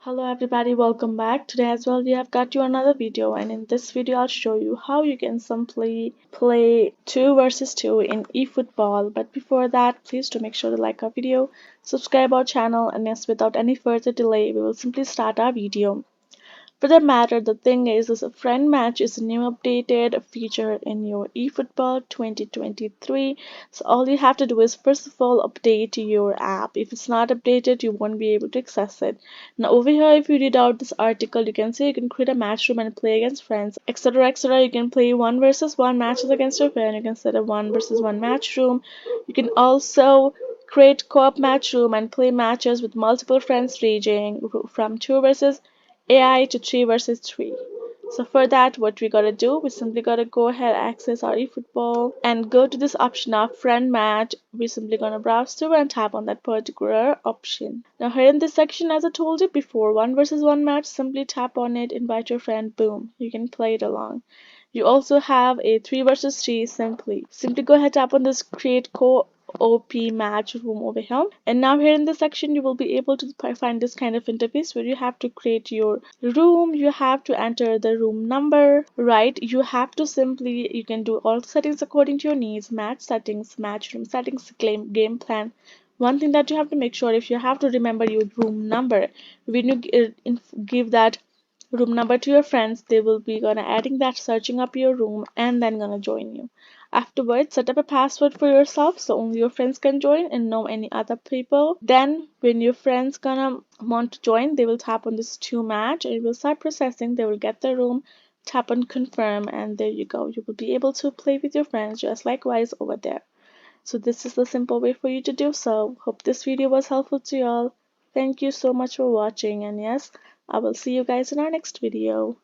Hello everybody, welcome back. Today as well we have got you another video, and in this video I'll show you how you can simply play 2 versus 2 in eFootball. But before that, please do make sure to like our video, subscribe our channel, and yes, without any further delay we will simply start our video. For that matter, the thing is a friend match is a new updated feature in your eFootball 2023. So all you have to do is first of all update your app. If it's not updated, you won't be able to access it. Now over here, if you read out this article, you can see you can create a match room and play against friends, etc. etc. You can play 1 versus 1 matches against your friend. You can set a 1 versus 1 match room. You can also create co-op match room and play matches with multiple friends ranging from 2 versus AI to 3 versus 3. So for that, what we gotta do, we simply gotta go ahead, access our eFootball, and go to this option of friend match. We're simply gonna browse through and tap on that particular option. Now here in this section, as I told you before, 1 versus 1 match, simply tap on it, invite your friend, boom, you can play it along. You also have a 3 versus 3. Simply go ahead, tap on this create co-op match room over here, and now here in this section you will be able to find this kind of interface where you have to create your room. You have to enter the room number, right? You have to simply, you can do all the settings according to your needs: match settings, match room settings, game plan. One thing that you have to make sure, if you have to remember your room number, when you give that room number to your friends, they will be gonna adding that, searching up your room, and then gonna join you. Afterwards, set up a password for yourself so only your friends can join and no any other people. Then when your friends gonna want to join, they will tap on this to match and it will start processing. They will get the room, tap on confirm, and there you go. You will be able to play with your friends just likewise over there. So this is the simple way for you to do so. Hope this video was helpful to you all. Thank you so much for watching, and yes, I will see you guys in our next video.